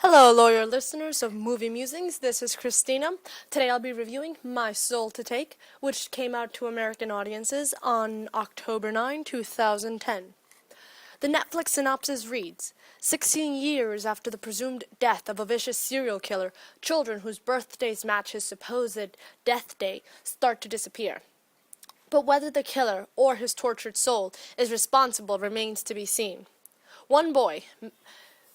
Hello, loyal listeners of Movie Musings. This is Christina. Today I'll be reviewing My Soul To Take, which came out to American audiences on October 9, 2010. The Netflix synopsis reads, 16 years after the presumed death of a vicious serial killer, children whose birthdays match his supposed death day start to disappear. But whether the killer or his tortured soul is responsible remains to be seen. One boy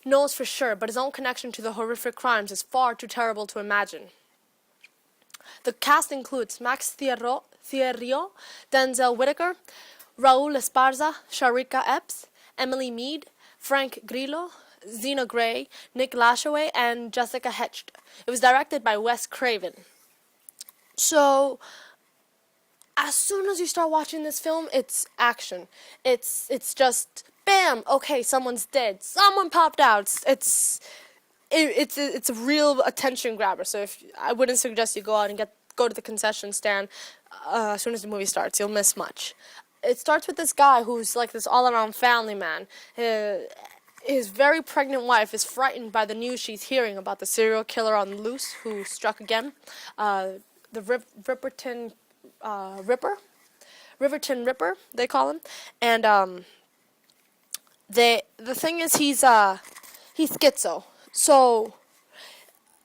knows for sure, but his own connection to the horrific crimes is far too terrible to imagine. The cast includes Max Thierry, Denzel Whitaker, Raul Esparza, Sharika Epps, Emily Mead, Frank Grillo, Zena Grey, Nick Lashaway, and Jessica Hecht. It was directed by Wes Craven. So, as soon as you start watching this film, it's action. It's just bam, okay, someone's dead. Someone popped out. It's a real attention grabber. So I wouldn't suggest you go out and go to the concession stand as soon as the movie starts. You'll miss much. It starts with this guy who's like this all-around family man. His very pregnant wife is frightened by the news she's hearing about the serial killer on the loose who struck again. The Riverton Ripper, they call him, and the thing is he's schizo. So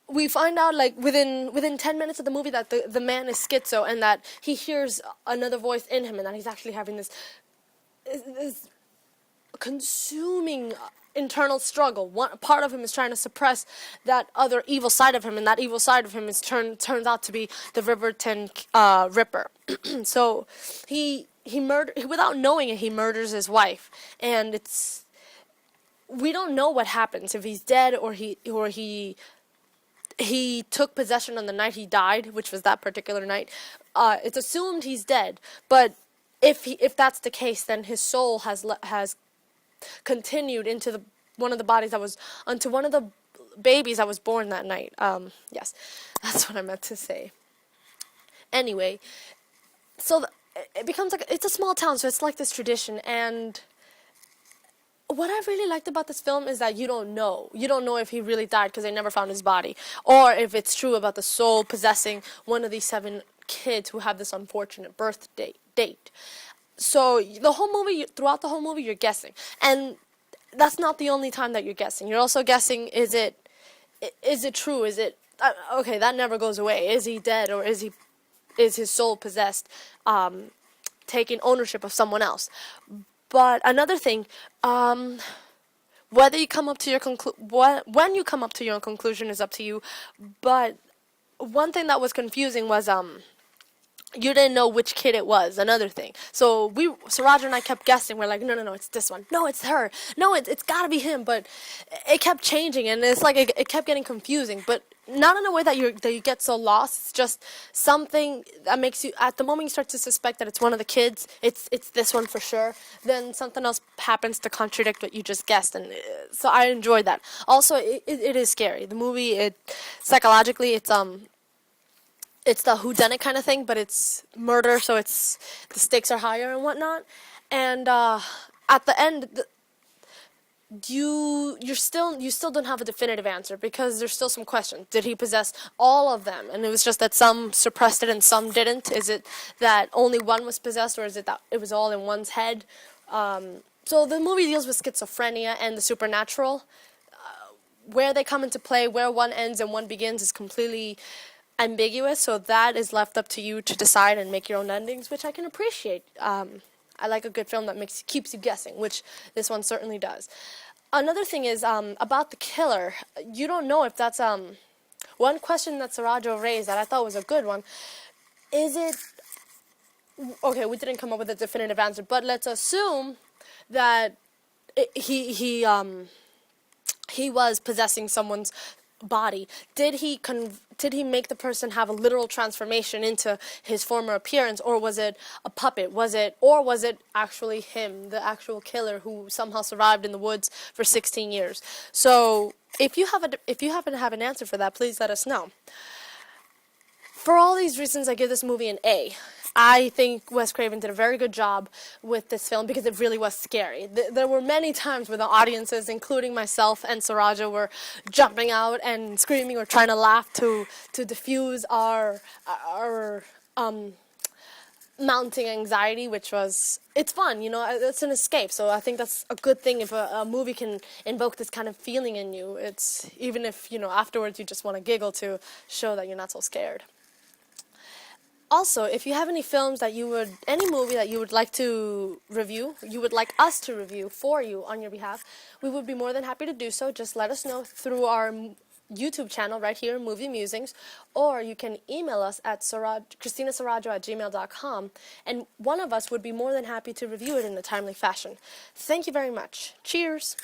we find out like within 10 minutes of the movie that the man is schizo and that he hears another voice in him and that he's actually having this consuming internal struggle. One part of him is trying to suppress that other evil side of him, and that evil side of him is turns out to be the Riverton Ripper. So he without knowing it, he murders his wife, and we don't know what happens, if he's dead or he took possession on the night he died, which was that particular night. It's assumed he's dead, but if that's the case, then his soul has continued into one of the babies that was born that night. Yes, that's what I meant to say. Anyway, so it becomes like, it's a small town, so it's like this tradition, and what I really liked about this film is that you don't know if he really died because they never found his body, or if it's true about the soul possessing one of these 7 kids who have this unfortunate birth date. So throughout the whole movie, you're guessing, and that's not the only time that you're guessing. You're also guessing, is it true? Is it okay? That never goes away. Is he dead, or is his soul possessed, taking ownership of someone else? But another thing, whether you come up to your when you come up to your own conclusion is up to you. But one thing that was confusing was you didn't know which kid it was. Another thing. So Roger and I kept guessing. We're like, no, it's this one. No, it's her. No, it's gotta be him. But it kept changing, and it's like it kept getting confusing. But not in a way that you get so lost. It's just something that makes you, at the moment you start to suspect that it's one of the kids, it's this one for sure. Then something else happens to contradict what you just guessed, and so I enjoyed that. Also, it is scary. The movie, psychologically, it's the whodunit kind of thing, but it's murder, so the stakes are higher and whatnot. And at the end, you still don't have a definitive answer, because there's still some questions. Did he possess all of them, and it was just that some suppressed it and some didn't? Is it that only one was possessed, or is it that it was all in one's head? So the movie deals with schizophrenia and the supernatural. Where they come into play, where one ends and one begins, is completely ambiguous, so that is left up to you to decide and make your own endings, which I can appreciate. I like a good film that keeps you guessing, which this one certainly does. Another thing is about the killer. You don't know if that's one question that Sarajo raised that I thought was a good one. Is it okay? We didn't come up with a definitive answer, but let's assume that he was possessing someone's body. Did he make the person have a literal transformation into his former appearance, or was it a puppet? Was it actually him, the actual killer who somehow survived in the woods for 16 years? So if you happen to have an answer for that, please let us know. For all these reasons, I give this movie an A. I think Wes Craven did a very good job with this film because it really was scary. There were many times where the audiences, including myself and Surajo, were jumping out and screaming or trying to laugh to diffuse our mounting anxiety, which was, it's fun, it's an escape. So I think that's a good thing if a movie can invoke this kind of feeling in you. It's even if, afterwards you just want to giggle to show that you're not so scared. Also, if you have any films any movie that you would like to review, you would like us to review for you on your behalf, we would be more than happy to do so. Just let us know through our YouTube channel right here, Movie Musings, or you can email us at christinasurajo@gmail.com, and one of us would be more than happy to review it in a timely fashion. Thank you very much. Cheers!